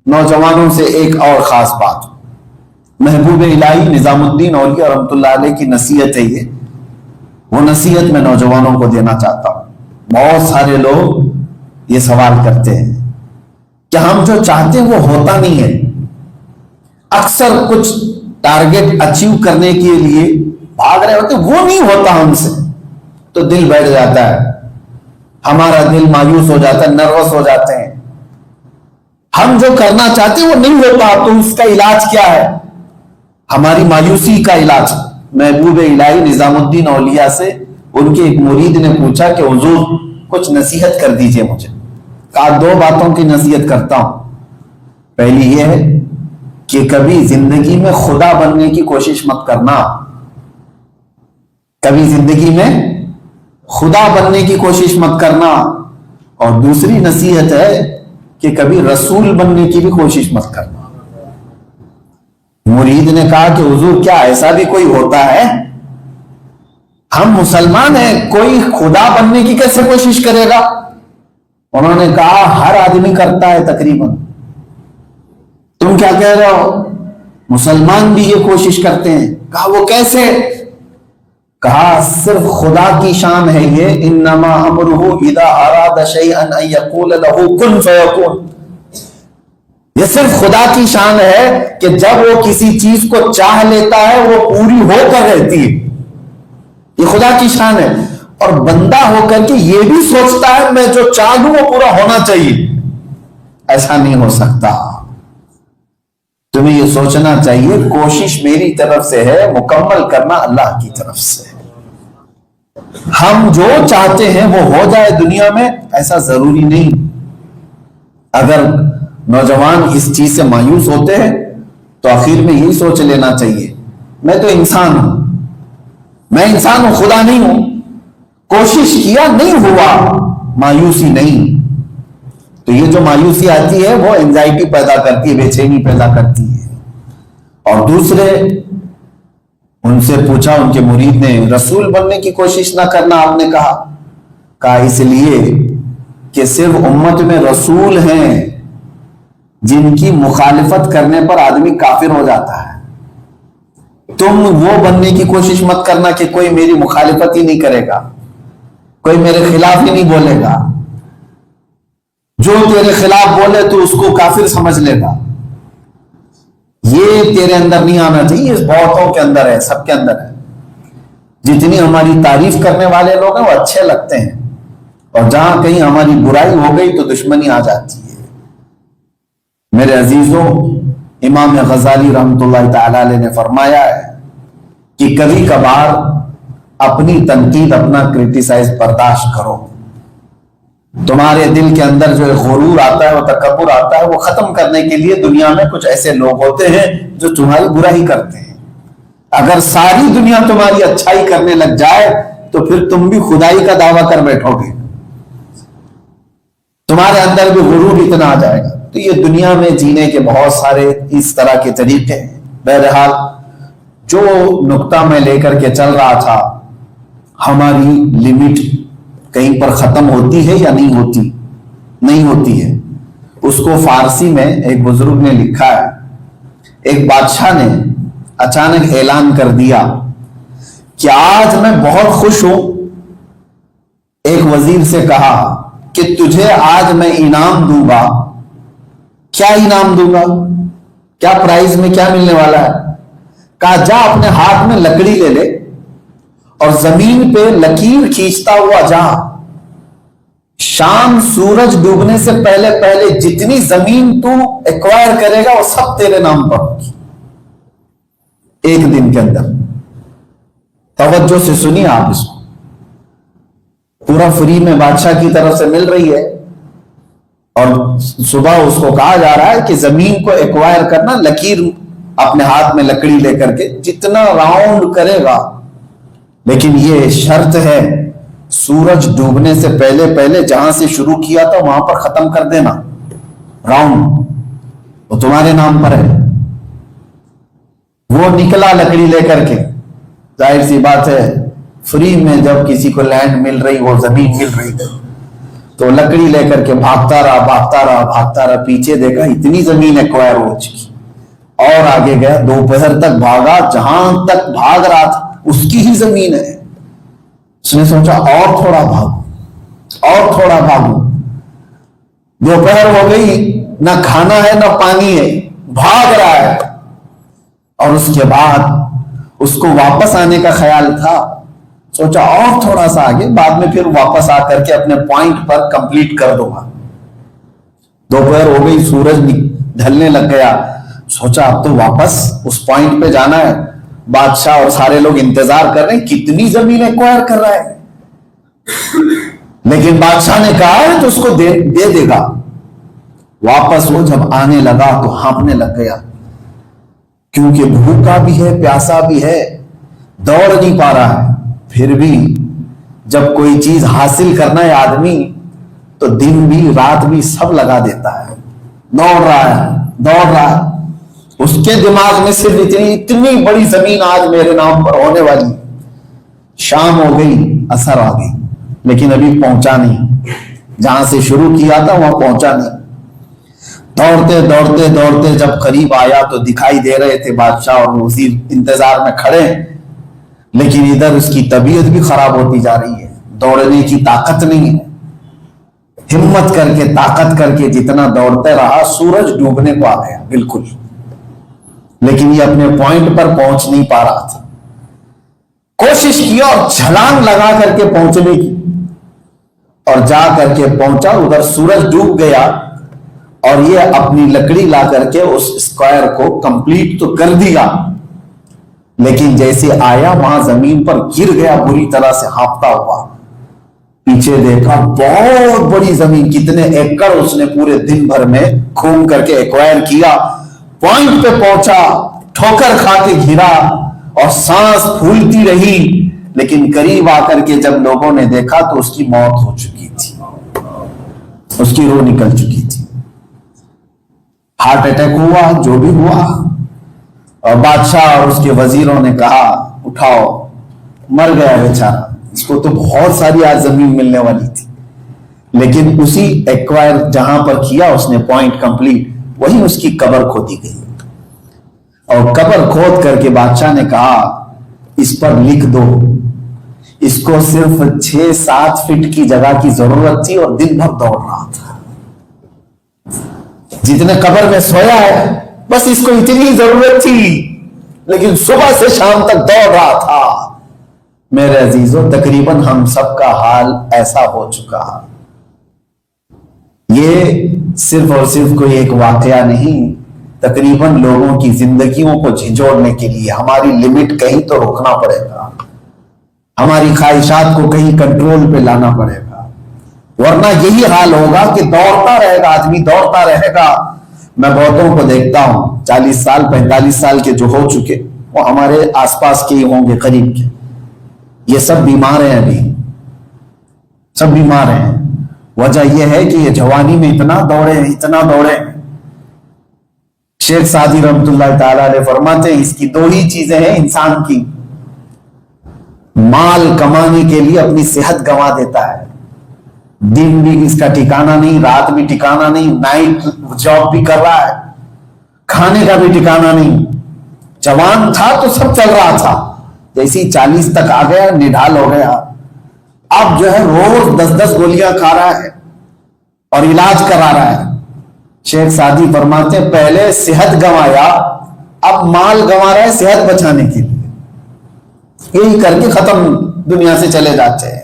نوجوانوں سے ایک اور خاص بات، محبوب الہی نظام الدین اولیاء رحمۃ اللہ علیہ کی نصیحت ہے یہ، وہ نصیحت میں نوجوانوں کو دینا چاہتا ہوں۔ بہت سارے لوگ یہ سوال کرتے ہیں کہ ہم جو چاہتے ہیں وہ ہوتا نہیں ہے، اکثر کچھ ٹارگٹ اچیو کرنے کے لیے بھاگ رہے ہوتے، وہ نہیں ہوتا ہم سے، تو دل بیٹھ جاتا ہے، ہمارا دل مایوس ہو جاتا ہے، نروس ہو جاتے ہیں۔ ہم جو کرنا چاہتے ہیں وہ نہیں ہوتا، تو اس کا علاج کیا ہے؟ ہماری مایوسی کا علاج محبوب الہی نظام الدین اولیاء سے ان کے ایک مرید نے پوچھا کہ حضور کچھ نصیحت کر دیجئے مجھے۔ کہا دو باتوں کی نصیحت کرتا ہوں۔ پہلی یہ ہے کہ کبھی زندگی میں خدا بننے کی کوشش مت کرنا، کبھی زندگی میں خدا بننے کی کوشش مت کرنا، اور دوسری نصیحت ہے کہ کبھی رسول بننے کی بھی کوشش مت کرنا۔ مرید نے کہا کہ حضور کیا ایسا بھی کوئی ہوتا ہے؟ ہم مسلمان ہیں، کوئی خدا بننے کی کیسے کوشش کرے گا؟ انہوں نے کہا ہر آدمی کرتا ہے تقریباً۔ تم کیا کہہ رہے ہو؟ مسلمان بھی یہ کوشش کرتے ہیں۔ کہا وہ کیسے؟ کہا صرف خدا کی شان ہے یہ، انما امرہ اذا اراد شیئا ان یقول له کن فیکون۔ یہ صرف خدا کی شان ہے کہ جب وہ کسی چیز کو چاہ لیتا ہے وہ پوری ہو کر رہتی ہے، یہ خدا کی شان ہے۔ اور بندہ ہو کر کے یہ بھی سوچتا ہے میں جو چاہ لوں وہ پورا ہونا چاہیے، ایسا نہیں ہو سکتا۔ تمہیں یہ سوچنا چاہیے کوشش میری طرف سے ہے، مکمل کرنا اللہ کی طرف سے ہے۔ ہم جو چاہتے ہیں وہ ہو جائے دنیا میں، ایسا ضروری نہیں۔ اگر نوجوان اس چیز سے مایوس ہوتے ہیں تو آخر میں یہی سوچ لینا چاہیے میں تو انسان ہوں، میں انسان ہوں، خدا نہیں ہوں۔ کوشش کیا نہیں ہوا، مایوسی نہیں۔ تو یہ جو مایوسی آتی ہے وہ انزائٹی پیدا کرتی ہے، بے چینی پیدا کرتی ہے۔ اور دوسرے ان سے پوچھا ان کے مرید نے، رسول بننے کی کوشش نہ کرنا آپ نے کہا اس لیے کہ صرف امت میں رسول ہیں جن کی مخالفت کرنے پر آدمی کافر ہو جاتا ہے۔ تم وہ بننے کی کوشش مت کرنا کہ کوئی میری مخالفت ہی نہیں کرے گا، کوئی میرے خلاف ہی نہیں بولے گا، جو تیرے خلاف بولے تو اس کو کافر سمجھ لے گا۔ یہ تیرے اندر نہیں آنا چاہیے، اس بہتوں کے اندر ہے، سب کے اندر ہے۔ جتنی ہماری تعریف کرنے والے لوگ ہیں وہ اچھے لگتے ہیں، اور جہاں کہیں ہماری برائی ہو گئی تو دشمنی آ جاتی ہے۔ میرے عزیزوں، امام غزالی رحمۃ اللہ تعالی علیہ نے فرمایا ہے کہ کبھی کبھار اپنی تنقید، اپنا کرٹیسائز برداشت کرو۔ تمہارے دل کے اندر جو غرور آتا ہے، وہ تکبر آتا ہے، وہ ختم کرنے کے لیے دنیا میں کچھ ایسے لوگ ہوتے ہیں جو تمہاری برائی کرتے ہیں۔ اگر ساری دنیا تمہاری اچھائی کرنے لگ جائے تو پھر تم بھی خدائی کا دعویٰ کر بیٹھو گے، تمہارے اندر بھی غرور اتنا آ جائے گا۔ تو یہ دنیا میں جینے کے بہت سارے اس طرح کے طریقے ہیں۔ بہرحال جو نقطہ میں لے کر کے چل رہا تھا، ہماری لمٹ کہیں پر ختم ہوتی ہے یا نہیں ہوتی؟ نہیں ہوتی ہے۔ اس کو فارسی میں ایک بزرگ نے لکھا ہے، ایک بادشاہ نے اچانک اعلان کر دیا کہ آج میں بہت خوش ہوں۔ ایک وزیر سے کہا کہ تجھے آج میں انعام دوں گا۔ کیا انعام دوں گا؟ کیا پرائز میں کیا ملنے والا ہے؟ کہا جا اپنے ہاتھ میں لکڑی لے لے اور زمین پہ لکیر کھینچتا ہوا جا، شام سورج ڈوبنے سے پہلے پہلے جتنی زمین تو ایکوائر کرے گا وہ سب تیرے نام پر ہوگی، ایک دن کے اندر۔ توجہ سے سنیے آپ اس کو، پورا فری میں بادشاہ کی طرف سے مل رہی ہے، اور صبح اس کو کہا جا رہا ہے کہ زمین کو ایکوائر کرنا، لکیر اپنے ہاتھ میں لکڑی لے کر کے جتنا راؤنڈ کرے گا، لیکن یہ شرط ہے سورج ڈوبنے سے پہلے پہلے جہاں سے شروع کیا تھا وہاں پر ختم کر دینا راؤنڈ، وہ تمہارے نام پر ہے۔ وہ نکلا لکڑی لے کر کے، ظاہر سی بات ہے فری میں جب کسی کو لینڈ مل رہی، وہ زمین مل رہی، تو لکڑی لے کر کے بھاگتا رہا، پیچھے دیکھا اتنی زمین ایکوائر ہو چکی، اور آگے گیا، دوپہر تک بھاگا، جہاں تک بھاگ رہا تھا اس کی ہی زمین ہے۔ اس نے سوچا اور تھوڑا بھاگوں، دوپہر ہو گئی، نہ کھانا ہے نہ پانی ہے، بھاگ رہا ہے، اور اس کے بعد اس کو واپس آنے کا خیال تھا، سوچا اور تھوڑا سا آگے، بعد میں پھر واپس آ کر کے اپنے پوائنٹ پر کمپلیٹ کر دوں گا۔ دوپہر ہو گئی، سورج ڈھلنے لگ گیا، سوچا اب تو واپس اس پوائنٹ پہ جانا ہے۔ بادشاہ اور سارے لوگ انتظار کر رہے ہیں، کتنی زمین ایکوائر کر رہا ہے، لیکن بادشاہ نے کہا ہے تو اس کو دے دے گا۔ واپس وہ جب آنے لگا تو ہانپنے لگ گیا، کیونکہ بھوکا بھی ہے، پیاسا بھی ہے، دوڑ نہیں پا رہا ہے۔ پھر بھی جب کوئی چیز حاصل کرنا ہے آدمی تو دن بھی رات بھی سب لگا دیتا ہے، دوڑ رہا ہے۔ اس کے دماغ میں صرف اتنی بڑی زمین آج میرے نام پر ہونے والی۔ شام ہو گئی، عصر آ گئی، لیکن ابھی پہنچا نہیں، جہاں سے شروع کیا تھا وہاں پہنچا نہیں۔ دوڑتے جب قریب آیا تو دکھائی دے رہے تھے بادشاہ اور وزیر انتظار میں کھڑے، لیکن ادھر اس کی طبیعت بھی خراب ہوتی جا رہی ہے، دوڑنے کی طاقت نہیں ہے۔ ہمت کر کے، طاقت کر کے جتنا دوڑتے رہا، سورج ڈوبنے کو آ گیا بالکل، لیکن یہ اپنے پوائنٹ پر پہنچ نہیں پا رہا تھا۔ کوشش کیا اور چھلانگ لگا کر کے پہنچنے کی، اور جا کر کے پہنچا، ادھر سورج ڈوب گیا، اور یہ اپنی لکڑی لا کر کے اس اسکوائر کو کمپلیٹ تو کر دیا، لیکن جیسے آیا وہاں زمین پر گر گیا بری طرح سے ہانپتا ہوا۔ پیچھے دیکھا بہت بڑی زمین، کتنے ایکڑ اس نے پورے دن بھر میں گھوم کر کے ایکوائر کیا۔ پوائنٹ پہ پہنچا، ٹھوکر کھا کے گرا اور سانس پھولتی رہی، لیکن قریب آ کر کے جب لوگوں نے دیکھا تو اس کی موت ہو چکی تھی، اس کی روح نکل چکی تھی، ہارٹ اٹیک ہوا، جو بھی ہوا۔ اور بادشاہ اور اس کے وزیروں نے کہا اٹھاؤ، مر گیا بیچارہ، اس کو تو بہت ساری آج زمین ملنے والی تھی، لیکن اسی ایکوائر جہاں پر کیا اس نے پوائنٹ کمپلیٹ، وہی اس کی قبر کھودی گئی۔ اور قبر کھود کر کے بادشاہ نے کہا اس پر لکھ دو، اس کو صرف 6-7 فٹ کی جگہ کی ضرورت تھی اور دن بھر دوڑ رہا تھا، جتنے قبر میں سویا ہے بس اس کو اتنی ضرورت تھی، لیکن صبح سے شام تک دوڑ رہا تھا۔ میرے عزیزوں، تقریباً ہم سب کا حال ایسا ہو چکا۔ یہ صرف اور صرف کوئی ایک واقعہ نہیں، تقریباً لوگوں کی زندگیوں کو جھنجھوڑنے کے لیے ہماری لمٹ کہیں تو روکنا پڑے گا، ہماری خواہشات کو کہیں کنٹرول پہ لانا پڑے گا، ورنہ یہی حال ہوگا کہ دوڑتا رہے گا آدمی، دوڑتا رہے گا۔ میں بہتوں کو دیکھتا ہوں 40 سال 45 سال کے جو ہو چکے، وہ ہمارے آس پاس کے ہی ہوں گے، قریب کے، یہ سب بیمار ہیں، ابھی سب بیمار ہیں۔ وجہ یہ ہے کہ یہ جوانی میں اتنا دوڑے۔ شیخ سعدی رحمت اللہ تعالی علیہ فرماتے ہیں اس کی 2 ہی چیزیں ہیں انسان کی، مال کمانے کے لیے اپنی صحت گنوا دیتا ہے، دن بھی اس کا ٹھکانہ نہیں، رات بھی ٹھکانہ نہیں، نائٹ جاب بھی کر رہا ہے، کھانے کا بھی ٹھکانہ نہیں۔ جوان تھا تو سب چل رہا تھا، جیسے 40 تک آ گیا نڈھال ہو گیا، اب جو ہے روز 10 گولیاں کھا رہا ہے اور علاج کرا رہا ہے۔ شیخ سعدی فرماتے ہیں پہلے صحت گنوایا، اب مال گنوا رہا ہے صحت بچانے کے لیے، یہی کر کے ختم دنیا سے چلے جاتے ہیں۔